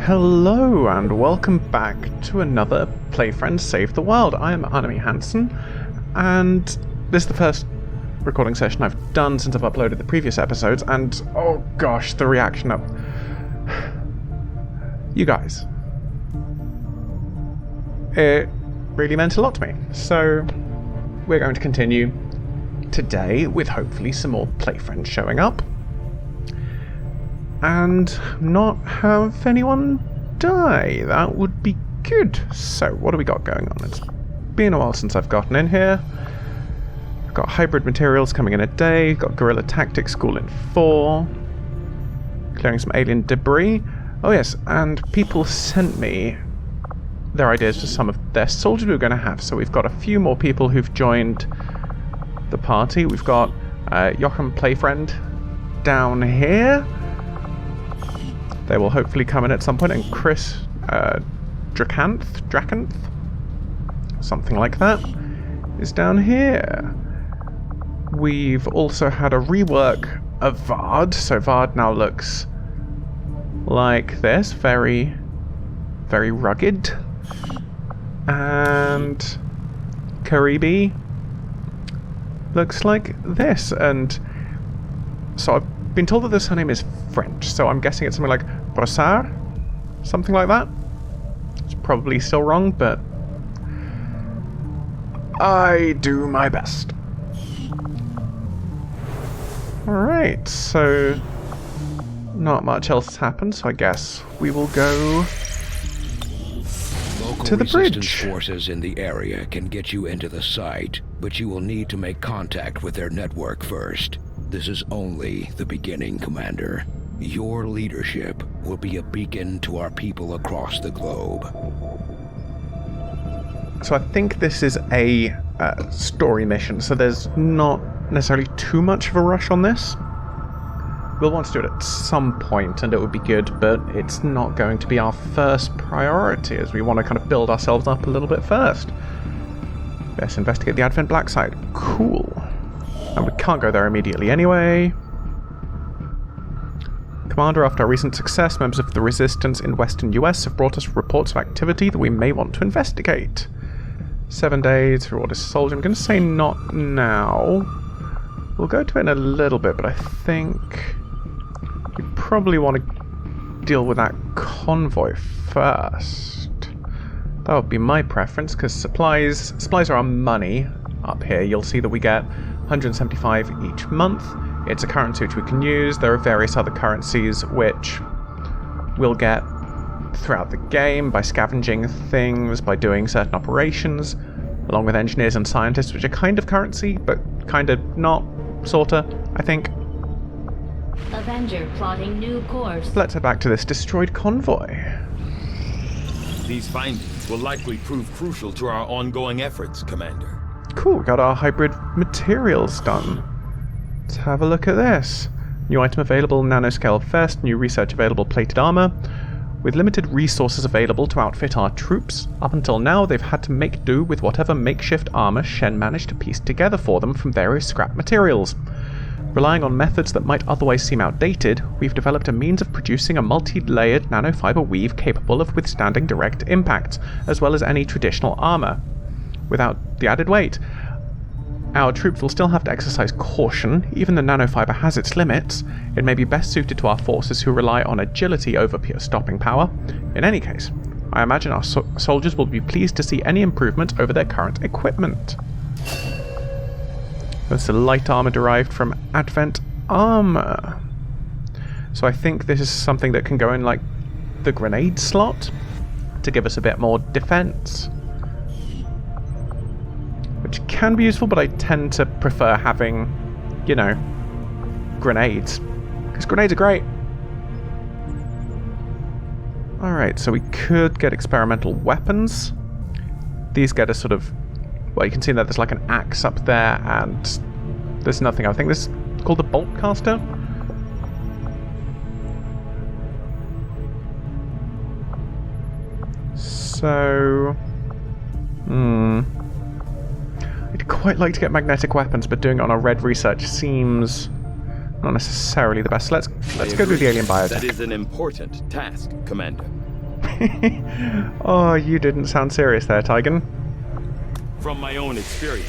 Hello and welcome back to another Playfriends Save the World. I am Anime Hansen, and this is the first recording session I've done since I've uploaded the previous episodes, and oh gosh, the reaction up. You guys. It really meant a lot to me. So we're going to continue today with hopefully some more Playfriends showing up. And not have anyone die. That would be good. So, what do we got going on? It's been a while since I've gotten in here. I've got hybrid materials coming in a day. Got guerrilla tactics school in 4. Clearing some alien debris. Oh yes, and people sent me their ideas for some of their soldiers we were going to have. So we've got a few more people who've joined the party. We've got Joachim Playfriend down here. They will hopefully come in at some point, and Chris Dracanth, something like that, is down here. We've also had a rework of Vard, so Vard now looks like this, very, very rugged. And Karibi looks like this, and so I've been told that the surname is French, so I'm guessing it's something like Brossard, something like that. It's probably still wrong, but I do my best. Alright, so not much else has happened, so I guess we will go to the bridge. Resistance forces in the area can get you into the site, but you will need to make contact with their network first. This is only the beginning, Commander. Your leadership will be a beacon to our people across the globe. So I think this is a story mission, so there's not necessarily too much of a rush on this. We'll want to do it at some point, and it would be good, but it's not going to be our first priority, as we want to kind of build ourselves up a little bit first. Let's investigate the Advent Black site. Cool. And we can't go there immediately anyway. Commander, after our recent success, members of the Resistance in Western US have brought us reports of activity that we may want to investigate. 7 days for order soldier. I'm going to say not now. We'll go to it in a little bit, but I think we probably want to deal with that convoy first. That would be my preference, because supplies are our money up here. You'll see that we get 175 each month. It's a currency which we can use. There are various other currencies which we'll get throughout the game by scavenging things, by doing certain operations, along with engineers and scientists, which are kind of currency, but kind of not, sorta, I think. Avenger plotting new course. Let's head back to this destroyed convoy. These findings will likely prove crucial to our ongoing efforts, Commander. Cool, we got our hybrid materials done. Let's have a look at this. New item available, nanoscale vest, new research available, plated armor. With limited resources available to outfit our troops, up until now they've had to make do with whatever makeshift armor Shen managed to piece together for them from various scrap materials. Relying on methods that might otherwise seem outdated, we've developed a means of producing a multi-layered nanofiber weave capable of withstanding direct impacts, as well as any traditional armor. Without the added weight, our troops will still have to exercise caution. Even the nanofiber has its limits. It may be best suited to our forces who rely on agility over pure stopping power. In any case, I imagine our soldiers will be pleased to see any improvement over their current equipment. That's the light armor derived from Advent armor. So I think this is something that can go in like the grenade slot to give us a bit more defense. Which can be useful, but I tend to prefer having, you know, grenades. Because grenades are great. Alright, so we could get experimental weapons. These get a sort of... Well, you can see that there's like an axe up there, and there's nothing. I think this is called the bolt caster. So... I'd quite like to get magnetic weapons, but doing it on a red research seems not necessarily the best. Let's go do the alien biotech. That is an important task, Commander. Oh, you didn't sound serious there, Tigan. From my own experience.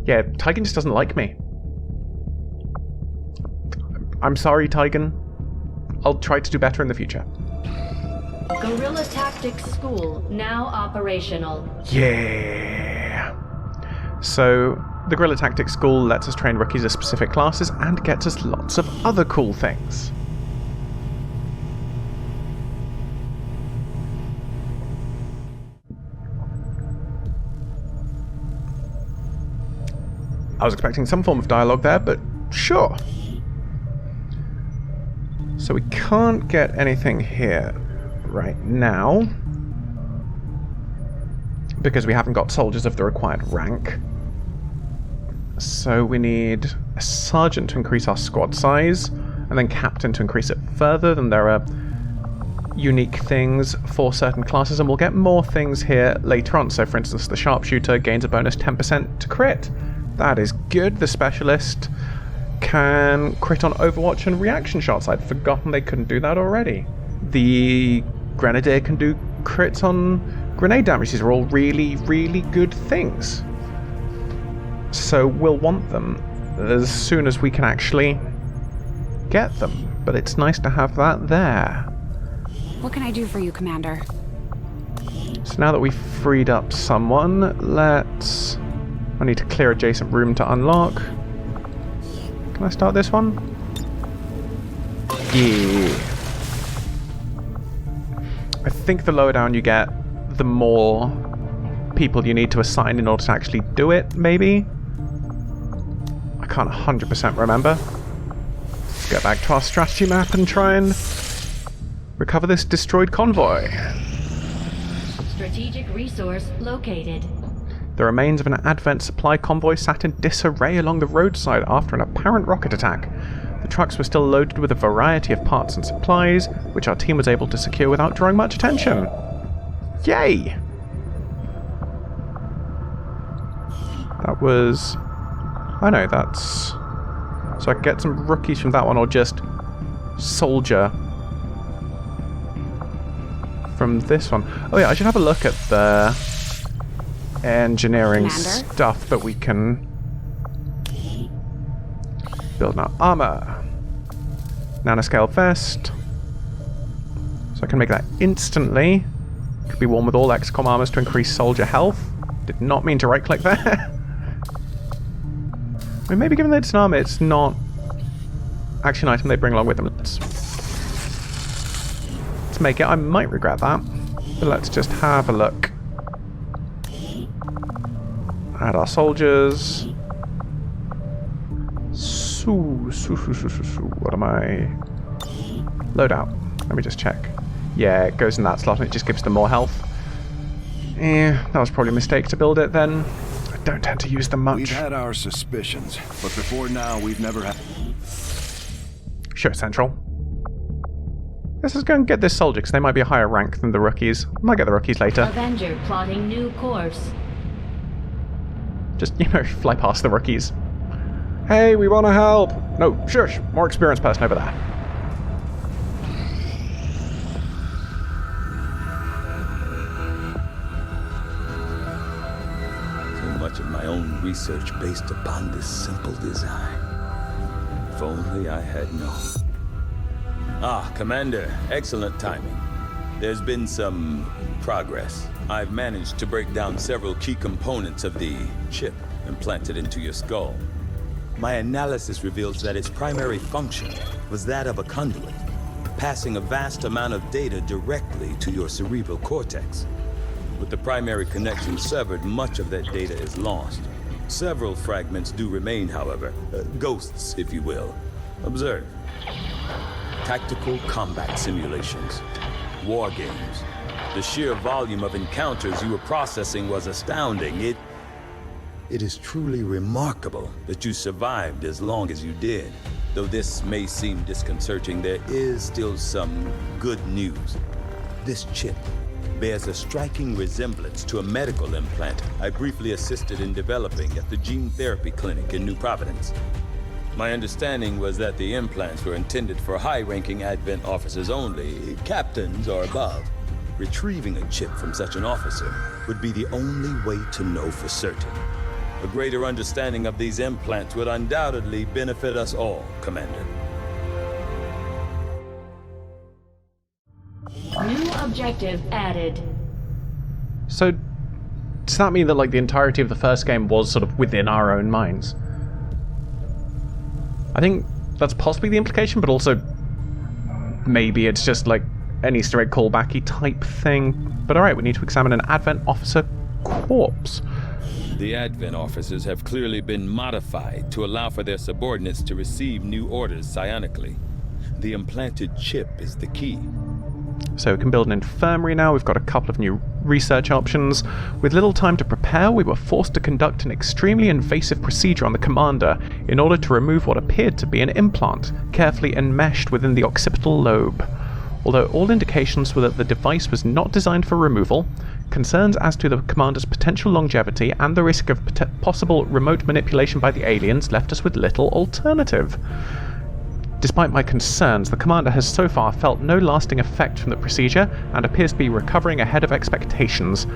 Yeah, Tigan just doesn't like me. I'm sorry, Tigan. I'll try to do better in the future. Guerrilla Tactics School now operational. Yeah. So, the Guerrilla Tactics School lets us train rookies as specific classes and gets us lots of other cool things. I was expecting some form of dialogue there, but sure. So we can't get anything here right now, because we haven't got soldiers of the required rank. So we need a sergeant to increase our squad size, and then captain to increase it further. Then there are unique things for certain classes, and we'll get more things here later on. So for instance, the sharpshooter gains a bonus 10% to crit. That is good. The specialist can crit on Overwatch and reaction shots. I'd forgotten they couldn't do that already. The grenadier can do crits on grenade damage. These are all really, really good things. So we'll want them as soon as we can actually get them. But it's nice to have that there. What can I do for you, Commander? So now that we've freed up someone, let's... I need to clear adjacent room to unlock. Can I start this one? Yeah. I think the lower down you get, the more people you need to assign in order to actually do it, maybe? I can't 100% remember. Let's get back to our strategy map and try and recover this destroyed convoy. Strategic resource located. The remains of an Advent supply convoy sat in disarray along the roadside after an apparent rocket attack. The trucks were still loaded with a variety of parts and supplies, which our team was able to secure without drawing much attention. Yay! That was... I know, that's... So I can get some rookies from that one, or just soldier from this one. Oh yeah, I should have a look at the engineering Commander? stuff that we can build now. Armor. Nanoscale vest. So I can make that instantly. Could be worn with all XCOM armors to increase soldier health. Did not mean to right click there. I mean, maybe given that it's an armor, it's not actually an item they bring along with them. Let's make it. I might regret that. But let's just have a look. Add our soldiers. What am I? Loadout. Let me just check. Yeah, it goes in that slot and it just gives them more health. Yeah, that was probably a mistake to build it then. I don't tend to use them much. We've had our suspicions, but before now we've never had... Sure, Central. Let's just go and get this soldier, because they might be a higher rank than the rookies. Might get the rookies later. Avenger plotting new course. Just, fly past the rookies. Hey, we want to help! No, shush! More experienced person over there. So much of my own research based upon this simple design. If only I had known. Ah, Commander, excellent timing. There's been some progress. I've managed to break down several key components of the chip implanted into your skull. My analysis reveals that its primary function was that of a conduit, passing a vast amount of data directly to your cerebral cortex. With the primary connection severed, much of that data is lost. Several fragments do remain, however, ghosts, if you will. Observe. Tactical combat simulations, war games. The sheer volume of encounters you were processing was astounding. It is truly remarkable that you survived as long as you did. Though this may seem disconcerting, there is still some good news. This chip bears a striking resemblance to a medical implant I briefly assisted in developing at the gene therapy clinic in New Providence. My understanding was that the implants were intended for high-ranking Advent officers only, captains or above. Retrieving a chip from such an officer would be the only way to know for certain. A greater understanding of these implants would undoubtedly benefit us all, Commander. New objective added. So, does that mean that like the entirety of the first game was sort of within our own minds? I think that's possibly the implication, but also maybe it's just like an Easter egg callbacky type thing. But alright, we need to examine an Advent officer corpse. The Advent officers have clearly been modified to allow for their subordinates to receive new orders psionically. The implanted chip is the key. So we can build an infirmary now. We've got a couple of new research options. With little time to prepare, we were forced to conduct an extremely invasive procedure on the commander in order to remove what appeared to be an implant, carefully enmeshed within the occipital lobe. Although all indications were that the device was not designed for removal, concerns as to the commander's potential longevity and the risk of possible remote manipulation by the aliens left us with little alternative. Despite my concerns, the commander has so far felt no lasting effect from the procedure and appears to be recovering ahead of expectations.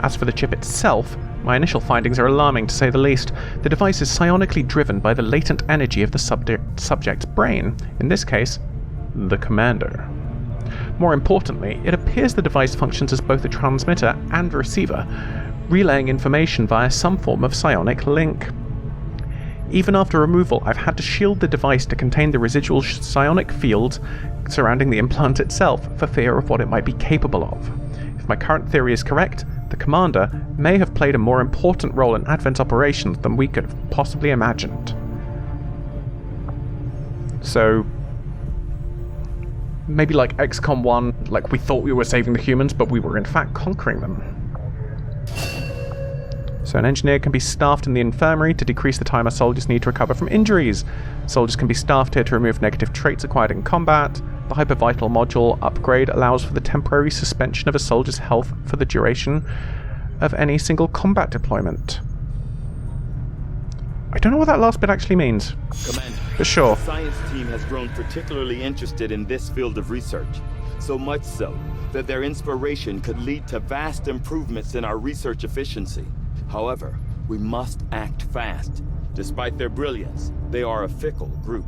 As for the chip itself, my initial findings are alarming to say the least. The device is psionically driven by the latent energy of the subject's brain, in this case, the commander. More importantly, it appears the device functions as both a transmitter and receiver, relaying information via some form of psionic link. Even after removal, I've had to shield the device to contain the residual psionic fields surrounding the implant itself, for fear of what it might be capable of. If my current theory is correct, the commander may have played a more important role in Advent's operations than we could have possibly imagined. So, maybe like XCOM 1, like we thought we were saving the humans, but we were in fact conquering them. So an engineer can be staffed in the infirmary to decrease the time our soldiers need to recover from injuries. Soldiers can be staffed here to remove negative traits acquired in combat. The hypervital module upgrade allows for the temporary suspension of a soldier's health for the duration of any single combat deployment. I don't know what that last bit actually means. Commander, but sure. The science team has grown particularly interested in this field of research. So much so that their inspiration could lead to vast improvements in our research efficiency. However, we must act fast. Despite their brilliance, they are a fickle group.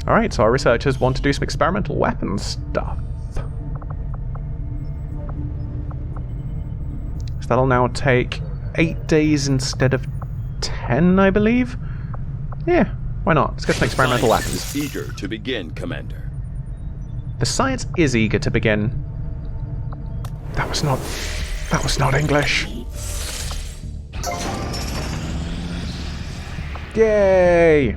Alright, so our researchers want to do some experimental weapons stuff. So that'll now take 8 days instead of 10, I believe? Yeah, why not? Let's get some experimental weapons. Science is eager to begin, Commander. The science is eager to begin. That was not English. Yay!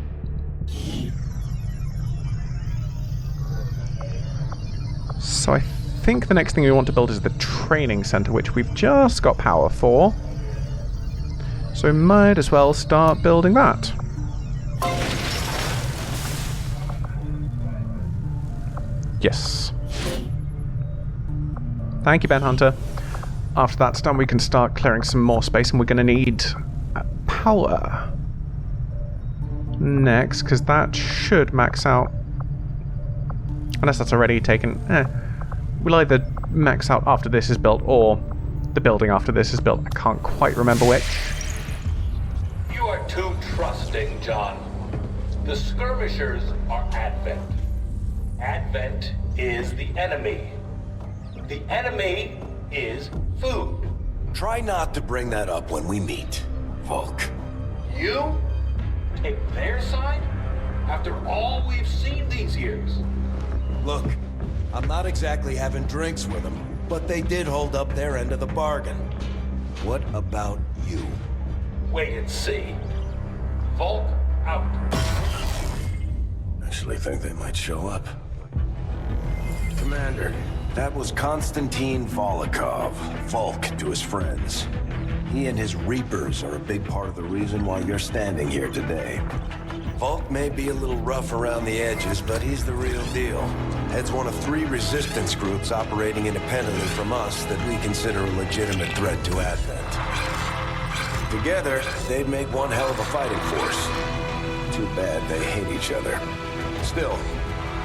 So I think the next thing we want to build is the training center, which we've just got power for. So we might as well start building that. Yes. Thank you, Ben Hunter. After that's done, we can start clearing some more space, and we're going to need power next, because that should max out. Unless that's already taken. We'll either max out after this is built, or the building after this is built. I can't quite remember which. You are too trusting, John. The skirmishers are Advent. Advent is the enemy. The enemy is food. Try not to bring that up when we meet, Volk. You take their side after all we've seen these years. Look, I'm not exactly having drinks with them, but they did hold up their end of the bargain. What about you? Wait and see. Volk out. Actually think they might show up. Commander, that was Konstantin Volokov, Volk to his friends. He and his Reapers are a big part of the reason why you're standing here today. Volk may be a little rough around the edges, but he's the real deal. Heads one of 3 resistance groups operating independently from us that we consider a legitimate threat to Advent. Together, they'd make one hell of a fighting force. Too bad they hate each other. Still,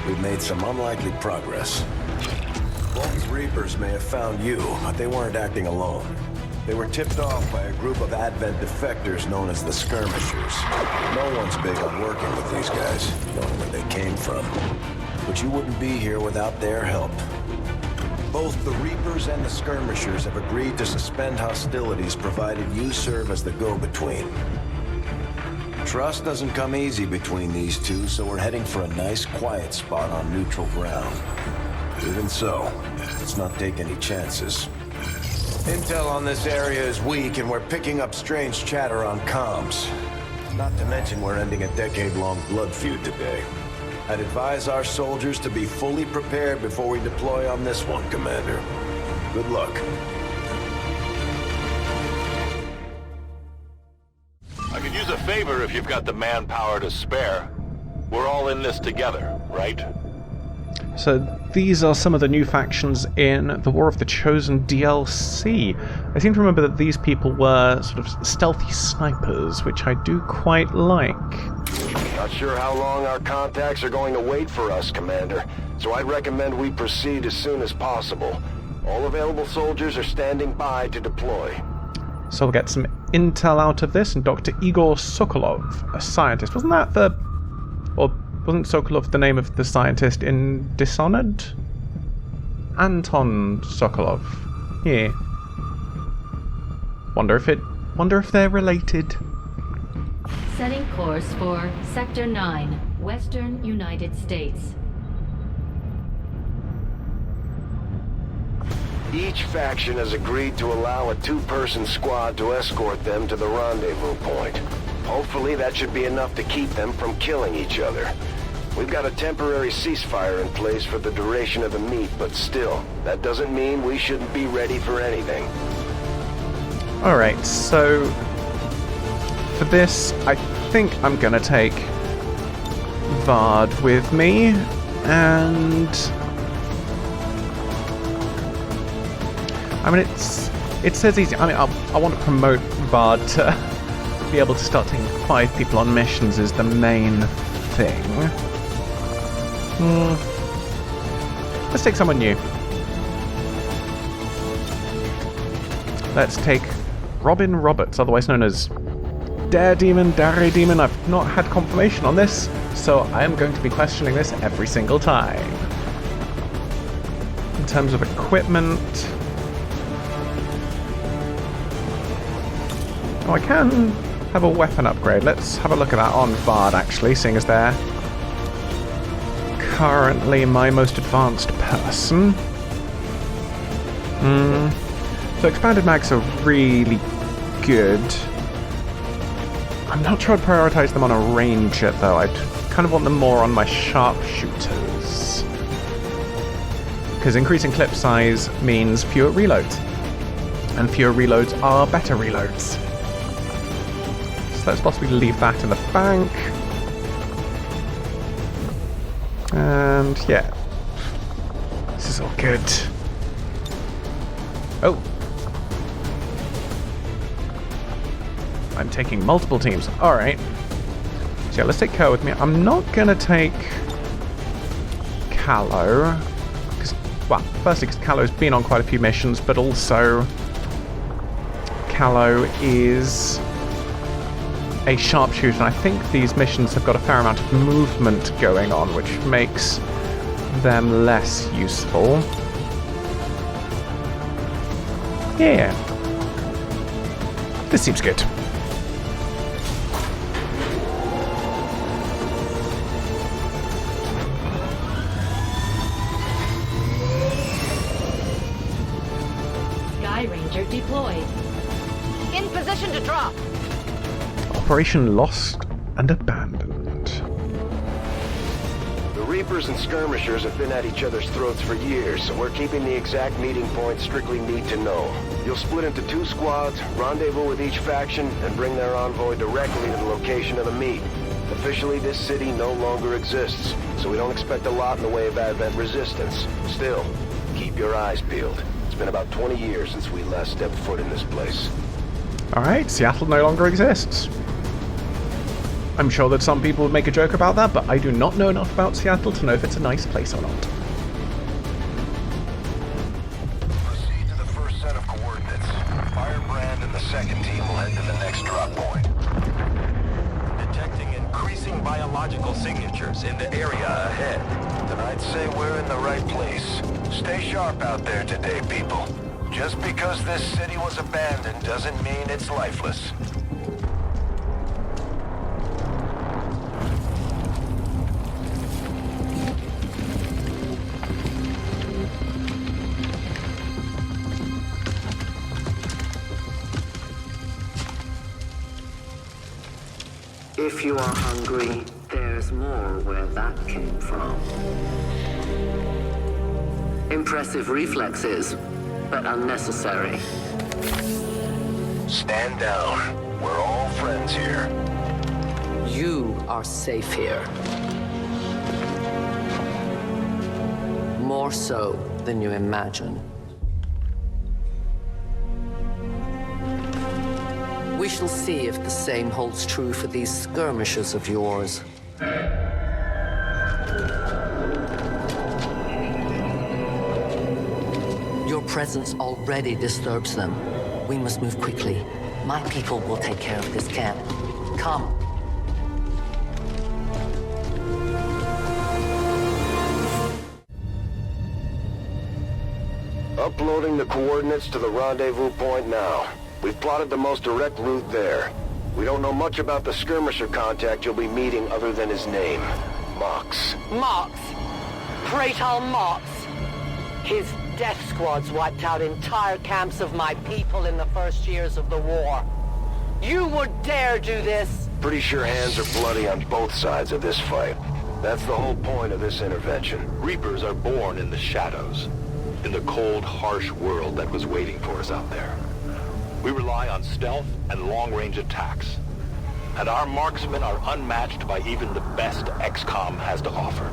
we've made some unlikely progress. Volk's Reapers may have found you, but they weren't acting alone. They were tipped off by a group of Advent defectors known as the Skirmishers. No one's big on working with these guys, knowing where they came from. But you wouldn't be here without their help. Both the Reapers and the Skirmishers have agreed to suspend hostilities provided you serve as the go-between. Trust doesn't come easy between these two, so we're heading for a nice, quiet spot on neutral ground. Even so, let's not take any chances. Intel on this area is weak, and we're picking up strange chatter on comms. Not to mention we're ending a decade-long blood feud today. I'd advise our soldiers to be fully prepared before we deploy on this one, Commander. Good luck. I could use a favor if you've got the manpower to spare. We're all in this together, right? So these are some of the new factions in the War of the Chosen DLC. I seem to remember that these people were sort of stealthy snipers, which I do quite like. Not sure how long our contacts are going to wait for us, Commander, so I'd recommend we proceed as soon as possible. All available soldiers are standing by to deploy. So we'll get some intel out of this, and Dr. Igor Sokolov, a scientist. Wasn't that the... or wasn't Sokolov the name of the scientist in Dishonored? Anton Sokolov. Yeah. Wonder if they're related. Setting course for Sector 9, Western United States. Each faction has agreed to allow a two-person squad to escort them to the rendezvous point. Hopefully that should be enough to keep them from killing each other. We've got a temporary ceasefire in place for the duration of the meet, but still, that doesn't mean we shouldn't be ready for anything. Alright, so for this, I think I'm gonna take Vard with me, and I mean, it says easy. I mean, I want to promote Vard to be able to start taking 5 people on missions is the main thing. Let's take someone new. Let's take Robin Roberts, otherwise known as Dare Demon. I've not had confirmation on this, so I am going to be questioning this every single time. In terms of equipment... oh, I can have a weapon upgrade. Let's have a look at that on Vard, actually, seeing as they're currently my most advanced person. So expanded mags are really good. I'm not sure I'd prioritize them on a ranger, though. I'd kind of want them more on my sharpshooters. Because increasing clip size means fewer reloads. And fewer reloads are better reloads. So let's possibly leave that in the bank. And yeah. This is all good. Oh. I'm taking multiple teams. Alright. So yeah, let's take Kerr with me. I'm not gonna take Callow. Well, firstly because Callow's been on quite a few missions, but also Callow is a sharpshooter, and I think these missions have got a fair amount of movement going on, which makes them less useful. Yeah. This seems good. Sky Ranger deployed. In position to drop. Operation Lost and Abandoned. The Reapers and Skirmishers have been at each other's throats for years, so we're keeping the exact meeting point strictly need to know. You'll split into 2 squads, rendezvous with each faction, and bring their envoy directly to the location of the meet. Officially, this city no longer exists, so we don't expect a lot in the way of Advent resistance. Still, keep your eyes peeled. It's been about 20 years since we last stepped foot in this place. Alright, Seattle no longer exists. I'm sure that some people would make a joke about that, but I do not know enough about Seattle to know if it's a nice place or not. Proceed to the first set of coordinates. Firebrand and the second team will head to the next drop point. Detecting increasing biological signatures in the area ahead. Then I'd say we're in the right place. Stay sharp out there today, people. Just because this city was abandoned doesn't mean it's lifeless. If you are hungry, there's more where that came from. Impressive reflexes, but unnecessary. Stand down. We're all friends here. You are safe here. More so than you imagine. We shall see if the same holds true for these skirmishers of yours. Your presence already disturbs them. We must move quickly. My people will take care of this camp. Come. Uploading the coordinates to the rendezvous point now. We've plotted the most direct route there. We don't know much about the skirmisher contact you'll be meeting other than his name. Mox. Mox. Praetor Mox. His death squads wiped out entire camps of my people in the first years of the war. You would dare do this? Pretty sure hands are bloody on both sides of this fight. That's the whole point of this intervention. Reapers are born in the shadows, in the cold, harsh world that was waiting for us out there. We rely on stealth and long-range attacks, and our marksmen are unmatched by even the best XCOM has to offer.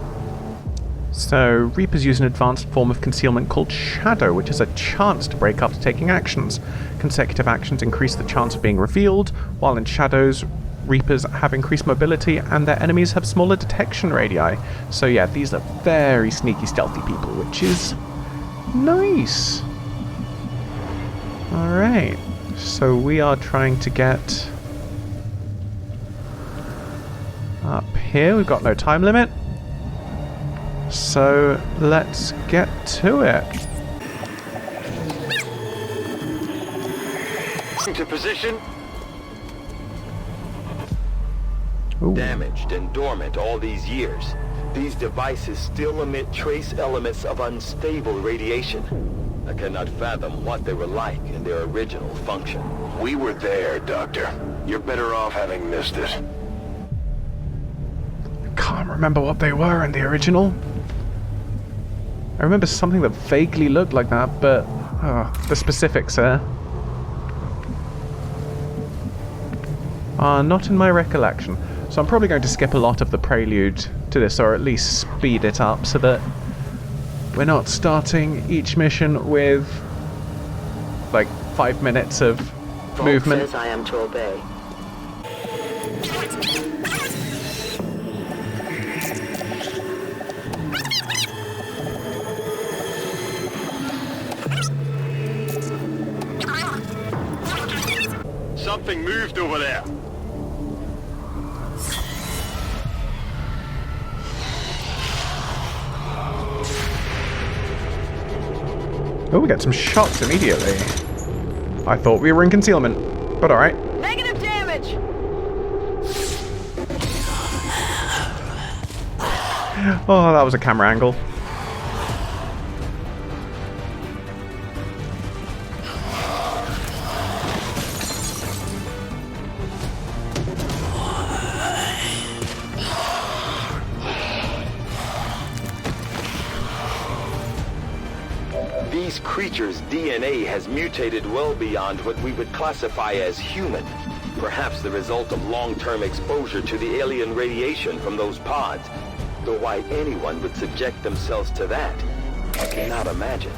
So, Reapers use an advanced form of concealment called Shadow, which is a chance to break after taking actions. Consecutive actions increase the chance of being revealed, while in Shadows, Reapers have increased mobility and their enemies have smaller detection radii. So yeah, these are very sneaky, stealthy people, which is nice. Alright, so we are trying to get up here. We've got no time limit. So let's get to it. To position. Ooh. Damaged and dormant all these years, these devices still emit trace elements of unstable radiation. I cannot fathom what they were like in their original function. We were there, Doctor. You're better off having missed it. I can't remember what they were in the original. I remember something that vaguely looked like that, but the specifics there are not in my recollection. So I'm probably going to skip a lot of the prelude to this, or at least speed it up so that we're not starting each mission with like 5 minutes of movement. Says I am to obey. Something moved over there. Oh, we get some shots immediately. I thought we were in concealment, but alright. Negative damage! Oh, that was a camera angle. These creatures' DNA has mutated well beyond what we would classify as human. Perhaps the result of long-term exposure to the alien radiation from those pods. Though why anyone would subject themselves to that, I cannot imagine.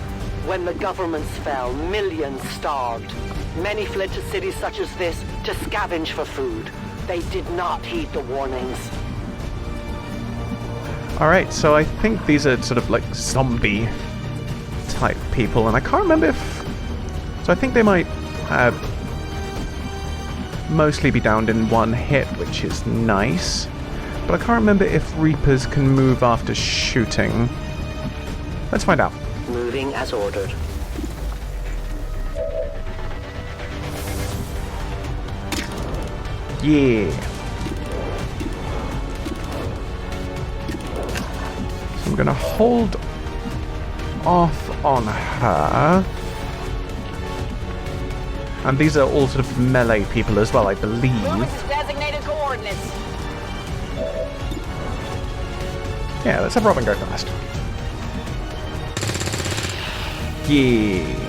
When the governments fell, millions starved. Many fled to cities such as this to scavenge for food. They did not heed the warnings. Alright, so I think these are sort of like zombie type people, and I can't remember if... So I think they might mostly be downed in one hit, which is nice. But I can't remember if Reapers can move after shooting. Let's find out. Moving as ordered. Yeah. So I'm going to hold off on her. And these are all sort of melee people as well, I believe. Moving to designated coordinates. Yeah, let's have Robin go first. Yeah.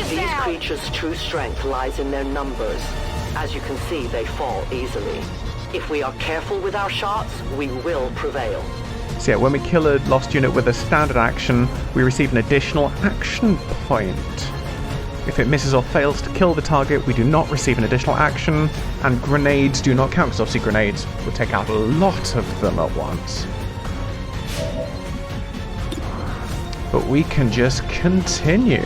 These creatures' true strength lies in their numbers. As you can see, they fall easily. If we are careful with our shots, we will prevail. So yeah, when we kill a lost unit with a standard action, we receive an additional action point. If it misses or fails to kill the target, we do not receive an additional action, and grenades do not count, because obviously grenades would take out a lot of them at once. But we can just continue.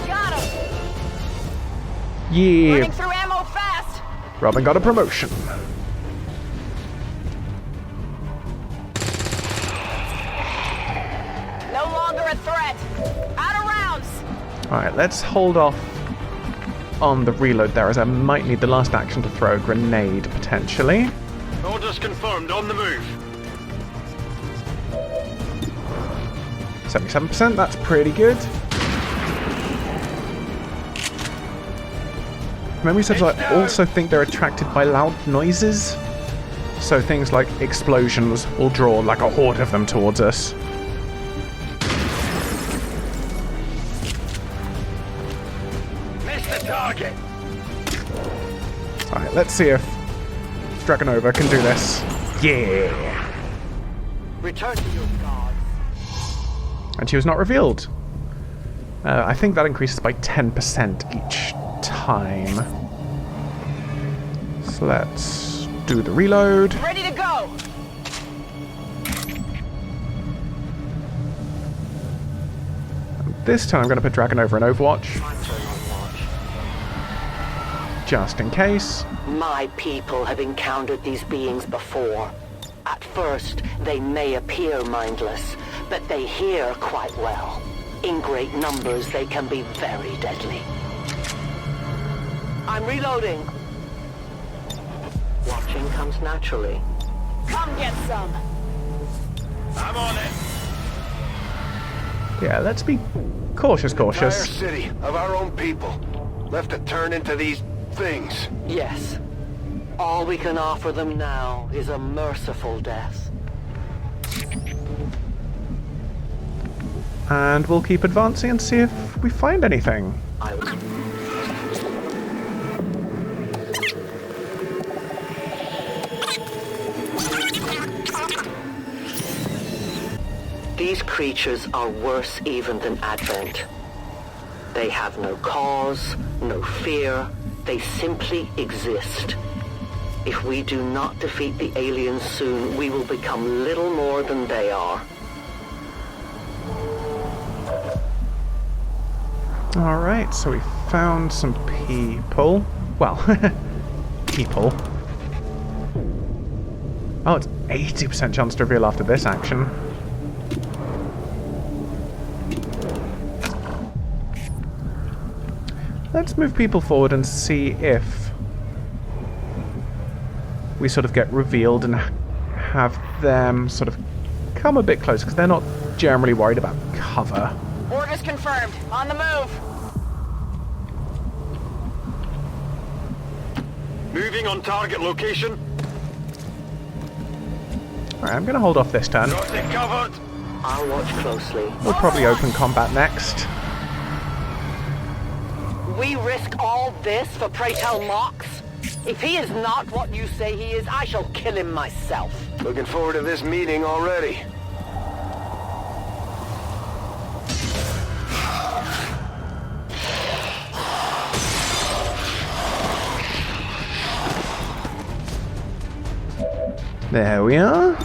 Got him! Yeah! Running through ammo fast! Robin got a promotion. No longer a threat. Out of rounds. Alright, let's hold off on the reload there, as I might need the last action to throw a grenade, potentially. Orders confirmed, on the move. 77%, that's pretty good. Memory says I also think they're attracted by loud noises. So things like explosions will draw like a horde of them towards us. Missed the target. Alright, let's see if Dragonova can do this. Yeah! Return to your gods. And she was not revealed. I think that increases by 10% each time. So let's do the reload. Ready to go. And this time I'm going to put Dragonova in Overwatch. Just in case. My people have encountered these beings before. At first, they may appear mindless, but they hear quite well. In great numbers, they can be very deadly. I'm reloading. Watching comes naturally. Come get some. I'm on it. Yeah, let's be cautious. Entire city of our own people left to turn into these things. Yes. All we can offer them now is a merciful death. And we'll keep advancing and see if we find anything. These creatures are worse even than Advent. They have no cause, no fear. They simply exist. If we do not defeat the aliens soon, we will become little more than they are. Alright, so we found some people. Well, people. Oh, it's 80% chance to reveal after this action. Let's move people forward and see if we sort of get revealed and have them sort of come a bit closer, because they're not generally worried about cover. Orders confirmed. On the move. Moving on target location. Alright, I'm going to hold off this turn. Got it covered. I'll watch closely. We'll probably open combat next. We risk all this for pray tell Mox? If he is not what you say he is, I shall kill him myself. Looking forward to this meeting already. There we are.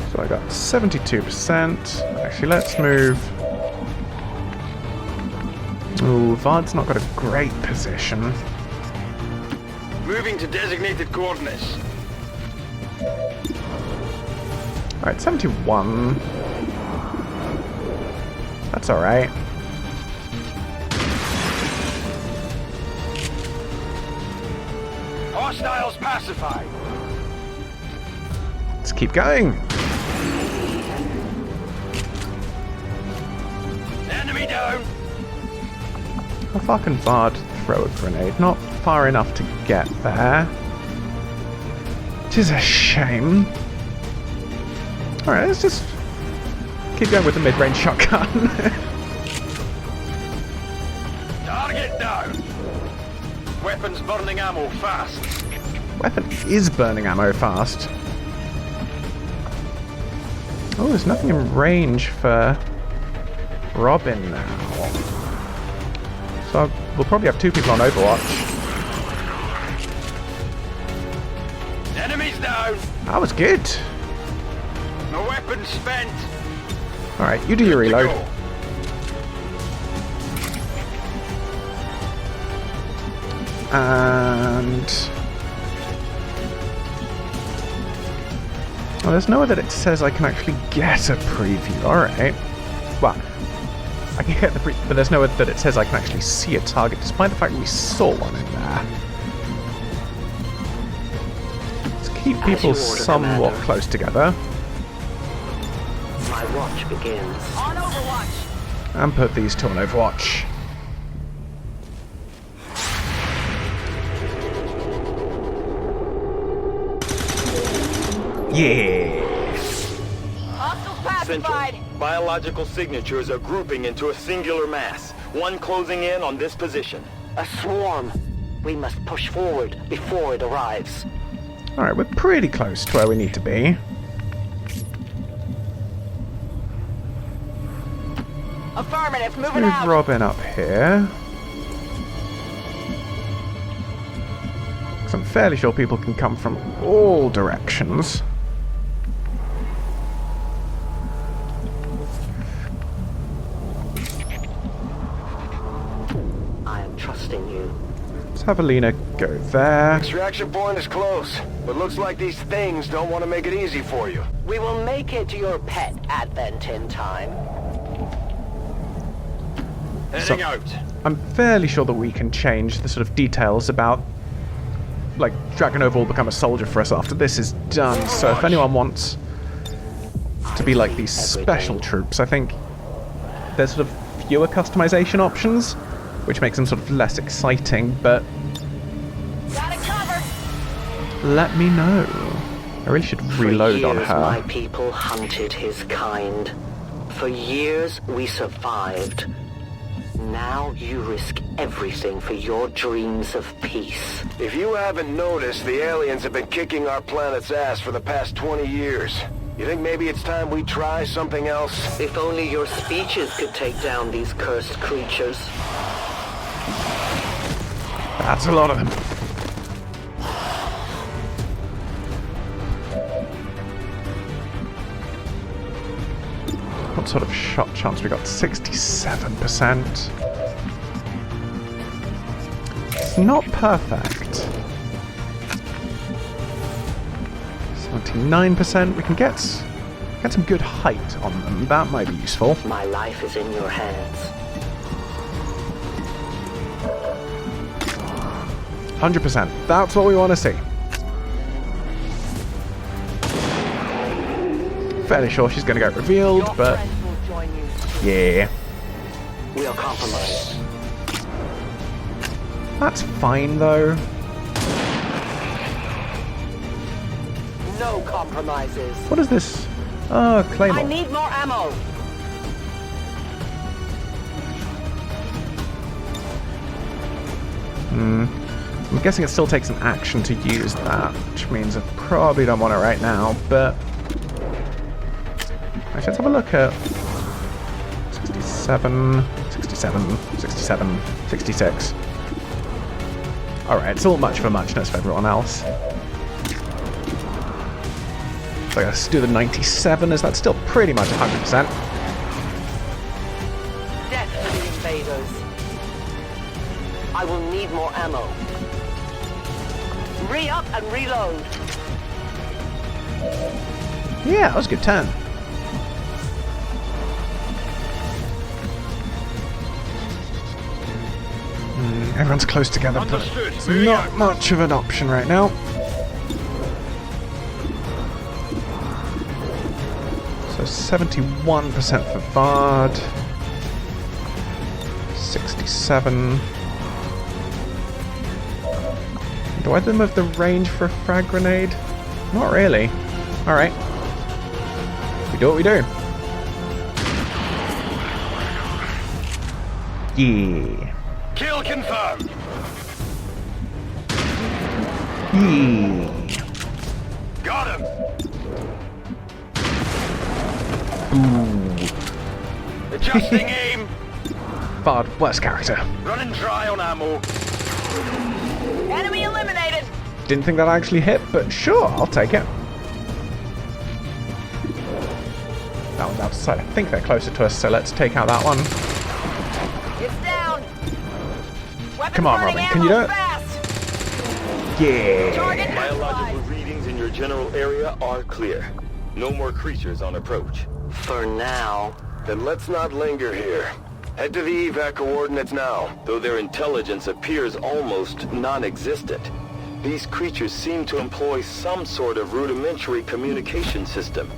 So I got 72%. Actually, let's move. Ooh, Vard's not got a great position. Moving to designated coordinates. Alright, 71. That's alright. Hostiles pacified. Let's keep going. Enemy down. How far can Vard throw a grenade? Not far enough to get there. Which is a shame. Alright, let's just keep going with the mid-range shotgun. Target down. Weapons burning ammo fast. Weapon is burning ammo fast. Oh, there's nothing in range for Robin now. So we'll probably have 2 people on Overwatch. Enemies down. That was good. No weapons spent. Alright, you do your reload. And... well, there's nowhere that it says I can actually get a preview. Alright. Well, I can get the preview, but there's nowhere that it says I can actually see a target, despite the fact we saw one in there. Let's keep people somewhat close together. My watch begins. On Overwatch! And put these 2 on Overwatch. Yeah! Central. Biological signatures are grouping into a singular mass. One closing in on this position. A swarm. We must push forward before it arrives. Alright, we're pretty close to where we need to be. Affirmative, moving Move out. Robin up here. Because I'm fairly sure people can come from all directions. I am trusting you. Let's have Alina go there. Extraction point is close, but looks like these things don't want to make it easy for you. We will make it your pet advent in time. Heading out. I'm fairly sure that we can change the sort of details about, like, Dragonova will become a soldier for us after this is done. So if anyone wants to be like these special troops, I think there's sort of fewer customization options, which makes them sort of less exciting, but Got it covered. let me know. I really should reload on For years, my her. people hunted his kind. For years, we survived. Now you risk everything for your dreams of peace. If you haven't noticed, the aliens have been kicking our planet's ass for the past 20 years. You think maybe it's time we try something else? If only your speeches could take down these cursed creatures. That's a lot of them. What sort of shot chance we got? 67%. It's not perfect. 79%. We can get some good height on them. That might be useful. My life is in your hands. 100%. That's what we want to see. Fairly sure she's going to get revealed, Your but friends will join you soon. yeah. We'll compromise. That's fine, though. No compromises. What is this? Oh, Claymore. I need more ammo. I'm guessing it still takes an action to use that, which means I probably don't want it right now, but... Actually, let's have a look at... 67, 67, 67, 66. Alright, it's all much for muchness for everyone else. So let's do the 97, as that's still pretty much 100%. Death to the invaders. I will need more ammo. Re-up and reload. Yeah, that was a good turn. Everyone's close together, but it's not much of an option right now. So 71% for Vard. 67. Do I then move the range for a frag grenade? Not really. Alright. We do what we do. Yeah. Kill confirmed. Yeah. Got him. Ooh. Adjusting aim. Bard, worst character. Running dry on ammo. Enemy eliminated. Didn't think that actually hit, but sure, I'll take it. That one's outside. I think they're closer to us, so let's take out that one. It's down. Come on, Robin, can you do it? Yeah. Biological readings in your general area are clear. No more creatures on approach. For now. Then let's not linger here. Head to the evac coordinates now. Though their intelligence appears almost non-existent, these creatures seem to employ some sort of rudimentary communication system.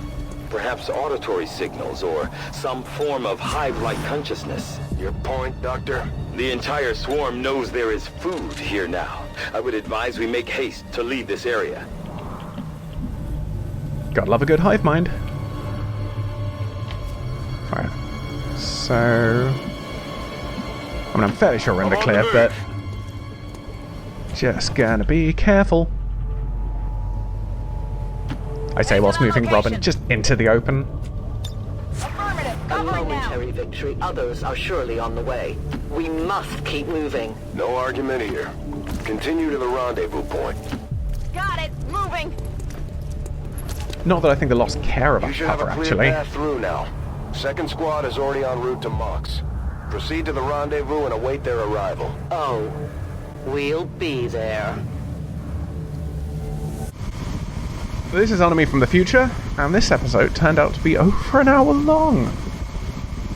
Perhaps auditory signals or some form of hive-like consciousness. Your point, Doctor? The entire swarm knows there is food here now. I would advise we make haste to leave this area. Gotta love a good hive mind. Alright. So... I mean, I'm fairly sure we're in the clear, but... just gonna be careful. I say whilst moving Robin just into the open. A momentary victory. Others are surely on the way. We must keep moving. No argument here. Continue to the rendezvous point. Got it. Moving. Not that I think the Lost care about You should have cover, a clear actually. path through now. Second squad is already en route to Mox. Proceed to the rendezvous and await their arrival. Oh, we'll be there. This is Enemy from the Future, and this episode turned out to be over an hour long.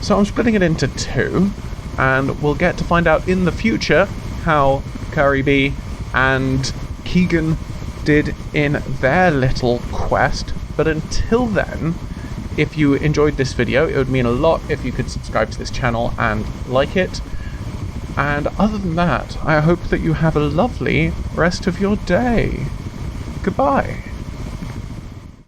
So I'm splitting it into two, and we'll get to find out in the future how Curry B and Keegan did in their little quest. But until then, if you enjoyed this video, it would mean a lot if you could subscribe to this channel and like it. And other than that, I hope that you have a lovely rest of your day. Goodbye.